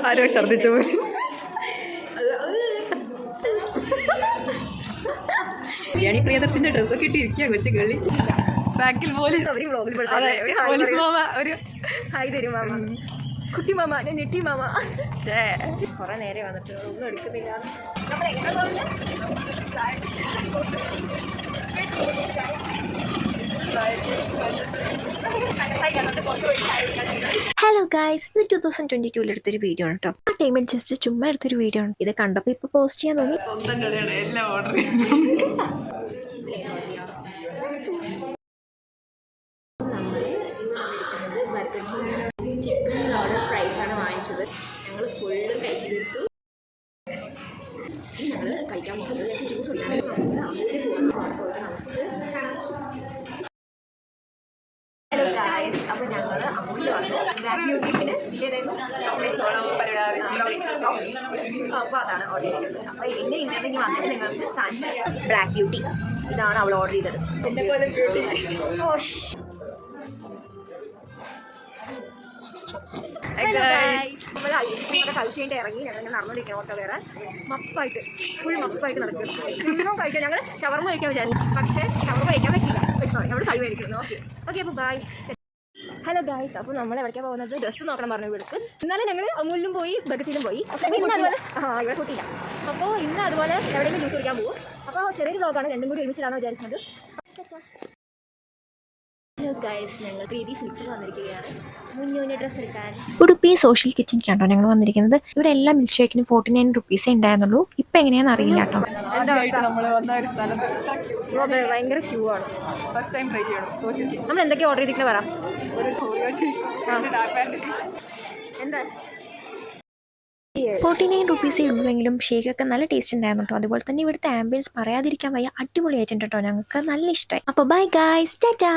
ആരോ ഛർദ്ദിച്ചു പോയി. ബിരിയാണി പ്രിയദർശിന്റെ ഡ്രസ്സൊക്കെ ഇട്ടിരിക്കുക കൊച്ചു കളി. ബാക്കിൽ പോലീസ് പോലീസ് മാമ ഒരു ഹായ് തരും മാമ. കുട്ടി മാമ, ഞാൻ ഞെട്ടി മാമ. കുറെ നേരെ വന്നിട്ട് ഒന്നും എടുക്കുന്നില്ല. ഹലോ ഗായ്സ്, ഇത് 2022 എടുത്തൊരു വീഡിയോ ആണ് കേട്ടോ. ആ ടൈമിൽ ജസ്റ്റ് ചുമ്മാ എടുത്തൊരു വീഡിയോ ആണ്. ഇത് കണ്ടപ്പോൾ ഇപ്പൊ പോസ്റ്റ് ചെയ്യാൻ തോന്നി. സ്വന്തം കടയാണ് എല്ലാം ഓർഡർ ചെയ്യുന്നത്. ചിക്കൻ ലോഡഡ് ഫ്രൈസ് ആണ് വാങ്ങിച്ചത്. ഞങ്ങൾ ഫുള്ള് കഴിച്ചു തീർത്തു. ഞങ്ങൾ കഴിക്കാൻ പോകുന്നത് ഞങ്ങൾക്ക് ജ്യൂസ് കുടിക്കണം. ഹലോ ഗായ്സ്, അപ്പോൾ ഞങ്ങൾ അമൂല്യ വന്നു ബ്ലാക്ക് ബ്യൂട്ടിക്കിന് അപ്പോൾ അതാണ് ഓർഡർ ചെയ്തത്. അപ്പോൾ എൻ്റെ ഇൻറ്റർനെറ്റ് വന്നിട്ട് നിങ്ങൾക്ക് കാണിച്ചു തരാം. ബ്ലാക്ക് ബ്യൂട്ടി ഇതാണ് അവൾ ഓർഡർ ചെയ്തത്. നമ്മൾ കഴിച്ചു കഴിഞ്ഞിട്ട് ഇറങ്ങി ഞങ്ങൾ നടന്നുകൊണ്ടിരിക്കണം. ഓട്ടോ കയറാൻ ഫുൾ മപ്പായിട്ട് നടക്കും. ഒന്നും കഴിക്കാൻ ഞങ്ങൾ ഷവർമ കഴിക്കാൻ വിചാരിച്ചു, പക്ഷേ ഷവർമ കഴിക്കാൻ പറ്റില്ല. സോറി, അവിടെ കഴിവ് മേടിക്കുന്നു. ഓക്കെ അപ്പോൾ ബൈ. ഹലോ ഗായ്സ്, അപ്പോൾ നമ്മൾ എവിടേക്കാണ് പോകുന്നത്? ഡ്രസ്സ് നോക്കണം പറഞ്ഞു ഇവിടുത്ത്. ഇന്നലെ ഞങ്ങൾ അമൂലിലും പോയി ബഗത്തിലും പോയി. ഇന്ന് അതുപോലെ ഇവിടെ കൂട്ടിയില്ല. അപ്പോൾ ഇന്ന് അതുപോലെ എവിടെയെങ്കിലും ജ്യൂസ് കുടിക്കാൻ പോകും. അപ്പോൾ ചെറിയൊരു വ്ളോഗാണ്, രണ്ടും കൂടി ഒരുമിച്ചിട്ടാണോ വിചാരിക്കുന്നത്. ഹലോ ഗൈസ്, ഞങ്ങൾ പ്രീതി സിൽക്സിൽ വന്നിരിക്കുകയാണ് മുന്നൂന് ഡ്രസ്സ് എടുക്കാൻ. ഉടുപ്പി സോഷ്യൽ കിച്ചണിക്കാണോ ഞങ്ങൾ വന്നിരിക്കുന്നത്. ഇവിടെ എല്ലാ മിൽക്ക് ഷേക്കിനും 49 റുപ്പീസേ ഉണ്ടായിരുന്നുള്ളൂ. ഇപ്പം എങ്ങനെയാണെന്ന് അറിയില്ല കേട്ടോ. ഭയങ്കര ക്യൂ ആണ്. ഫസ്റ്റ് ടൈം ട്രൈ ചെയ്യണം സോഷ്യൽ. നമ്മൾ എന്തൊക്കെയാണ് ഓർഡർ ചെയ്തിട്ട് പറയാം. എന്താ 49 റുപ്പീസേ ഉള്ളുവെങ്കിലും ഷേക്കൊക്കെ നല്ല ടേസ്റ്റ് ഉണ്ടായിരുന്നു കേട്ടോ. അതുപോലെ തന്നെ ഇവിടുത്തെ ആംബിയൻസ് പറയാതിരിക്കാൻ വയ്യ, അടിപൊളിയായിട്ടുണ്ട് കേട്ടോ. ഞങ്ങൾക്ക് നല്ല ഇഷ്ടമായി. അപ്പോൾ ബൈ ഗൈസ്, ടാറ്റാ.